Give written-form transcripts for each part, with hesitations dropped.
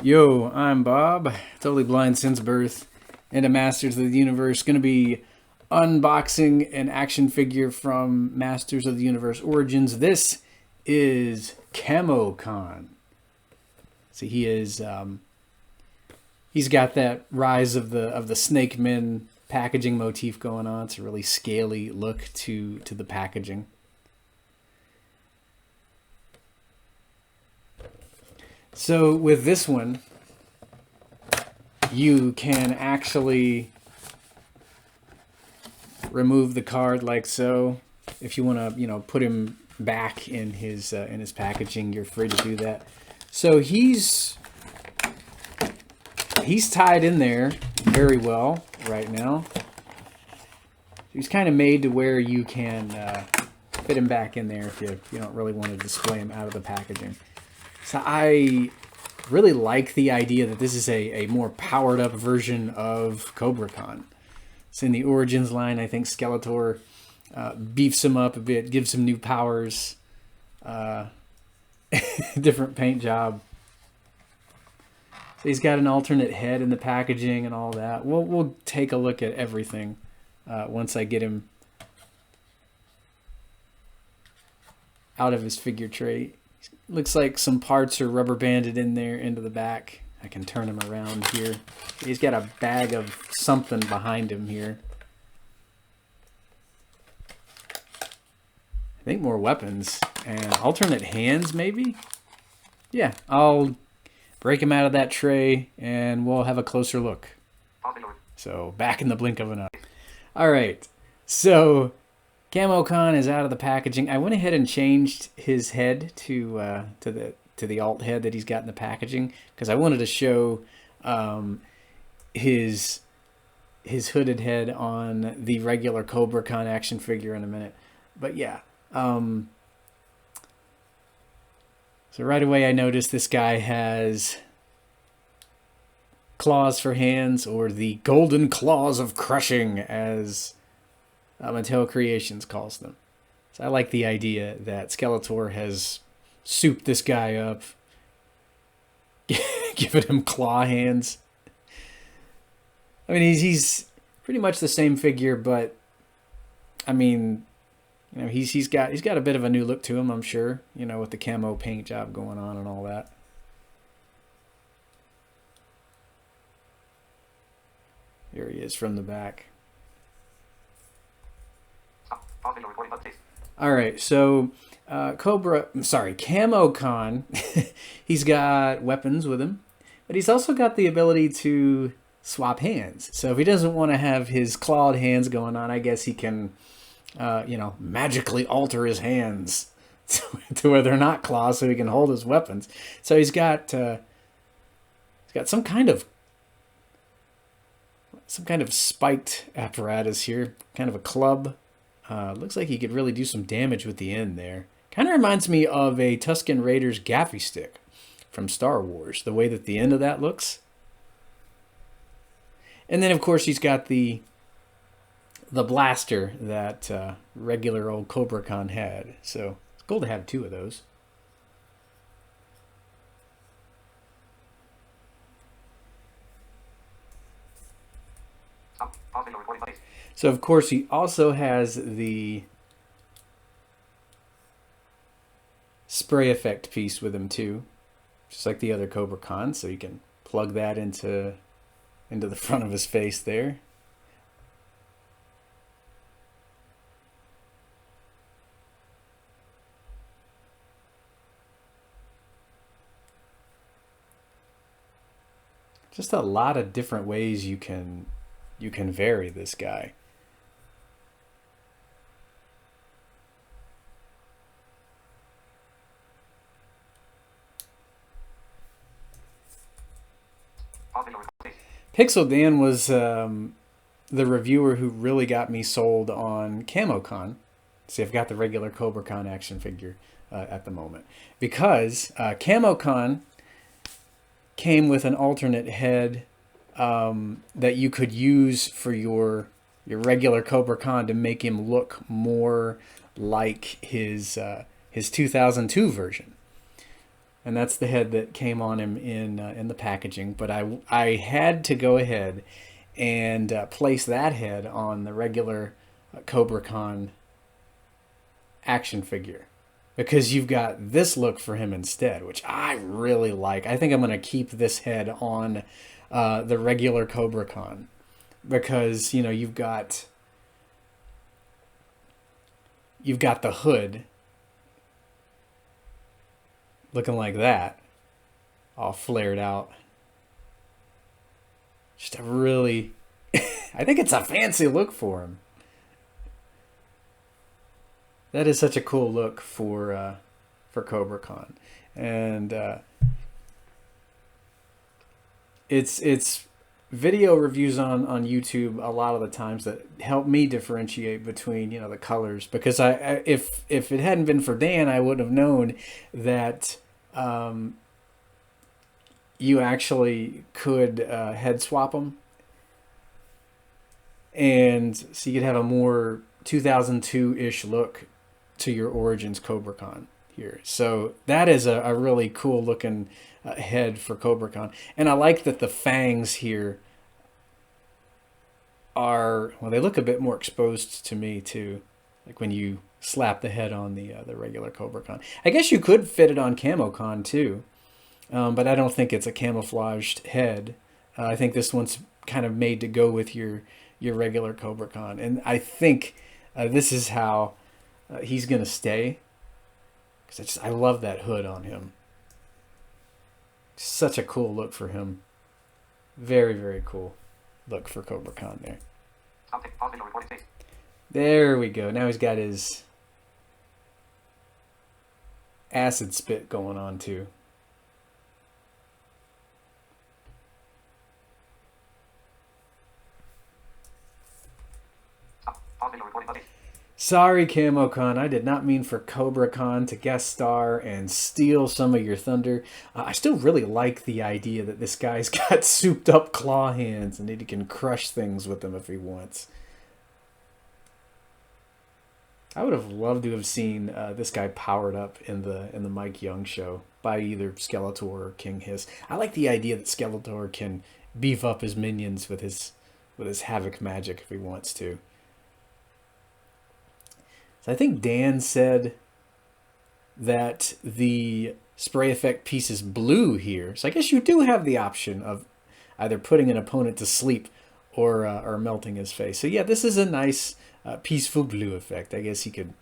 Yo, I'm Bob, totally blind since birth, into Masters of the Universe. Going to be unboxing an action figure from Masters of the Universe Origins. This is Camo-Khan. See, he's got that Rise of the Snake Men packaging motif going on. It's a really scaly look to the packaging. So with this one, you can actually remove the card like so. If you want to, put him back in his packaging, you're free to do that. So he's tied in there very well right now. He's kind of made to where you can fit him back in there if you don't really want to display him out of the packaging. So I really like the idea that this is a more powered up version of Cobra-Khan. So in the Origins line, I think Skeletor beefs him up a bit, gives him new powers, different paint job. So he's got an alternate head in the packaging and all that. We'll take a look at everything once I get him out of his figure tray. Looks like some parts are rubber banded in there into the back. I can turn him around here. He's got a bag of something behind him here. I think more weapons and alternate hands maybe? Yeah, I'll break him out of that tray and we'll have a closer look. So back in the blink of an eye. Alright, so Camo-Khan is out of the packaging. I went ahead and changed his head to the alt head that he's got in the packaging because I wanted to show his hooded head on the regular Cobra-Khan action figure in a minute. But yeah, so right away I noticed this guy has claws for hands, or the golden claws of crushing, as Mattel Creations calls them. So I like the idea that Skeletor has souped this guy up, giving him claw hands. I mean, he's pretty much the same figure, but I mean, he's got a bit of a new look to him, I'm sure. With the camo paint job going on and all that. Here he is from the back. Alright, so Camo-Khan, he's got weapons with him, but he's also got the ability to swap hands. So if he doesn't want to have his clawed hands going on, I guess he can, magically alter his hands to where they're not claws so he can hold his weapons. So he's got some kind of spiked apparatus here, kind of a club. Looks like he could really do some damage with the end there. Kind of reminds me of a Tusken Raider's gaffy stick from Star Wars, the way that the end of that looks. And then, of course, he's got the blaster that regular old Cobra-Khan had. So it's cool to have two of those. So, of course, he also has the spray effect piece with him, too. Just like the other Cobra-Khan. So you can plug that into the front of his face there. Just a lot of different ways you can vary this guy. Pixel Dan was the reviewer who really got me sold on Camo-Khan. See, I've got the regular Cobra-Khan action figure at the moment. Because Camo-Khan came with an alternate head that you could use for your regular Cobra-Khan to make him look more like his 2002 version. and that's the head that came on him in the packaging. But I had to go ahead and place that head on the regular Cobra-Khan action figure, because you've got this look for him instead, which I really like. I think I'm going to keep this head on the regular Cobra-Khan, because you know you've got the hood looking like that, all flared out. Just a really, I think it's a fancy look for him. That is such a cool look for Cobra-Khan, and it's video reviews on YouTube a lot of the times that help me differentiate between, you know, the colors, because if it hadn't been for Dan, I wouldn't have known that you actually could head swap them, and so you could have a more 2002-ish look to your Origins Cobra-Khan here. So that is a really cool looking head for Cobra-Khan. And I like that the fangs here are, well, they look a bit more exposed to me too, like when you slap the head on the regular Cobra-Khan. I guess you could fit it on Camo-Khan too, but I don't think it's a camouflaged head. I think this one's kind of made to go with your regular Cobra-Khan, and I think this is how he's gonna stay, because I love that hood on him. Such a cool look for him. Very, very cool look for Cobra-Khan there. There we go. Now he's got his acid spit going on too. Sorry, Camo-Khan, I did not mean for Cobra-Khan to guest star and steal some of your thunder. I still really like the idea that this guy's got souped up claw hands and that he can crush things with them if he wants. I would have loved to have seen this guy powered up in the Mike Young show by either Skeletor or King Hiss. I like the idea that Skeletor can beef up his minions with his Havoc magic if he wants to. So I think Dan said that the spray effect piece is blue here. So I guess you do have the option of either putting an opponent to sleep or melting his face. So yeah, this is a nice peaceful blue effect. I guess he could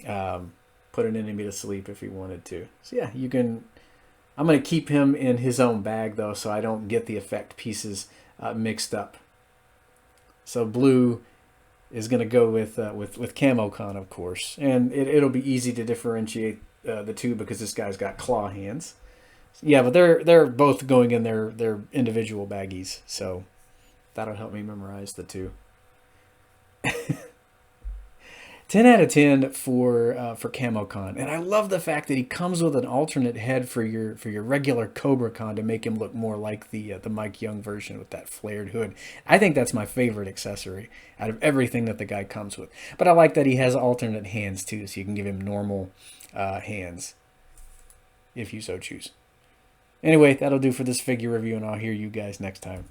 put an enemy to sleep if he wanted to. So yeah, you can. I'm going to keep him in his own bag though, so I don't get the effect pieces mixed up. So blue is going to go with Camo-Khan, of course, and it'll be easy to differentiate the two because this guy's got claw hands. Yeah, but they're both going in their individual baggies, so that'll help me memorize the two. 10 out of 10 for Camo-Khan, and I love the fact that he comes with an alternate head for your regular Cobra-Khan to make him look more like the Mike Young version with that flared hood. I think that's my favorite accessory out of everything that the guy comes with. But I like that he has alternate hands too, so you can give him normal hands if you so choose. Anyway, that'll do for this figure review, and I'll hear you guys next time.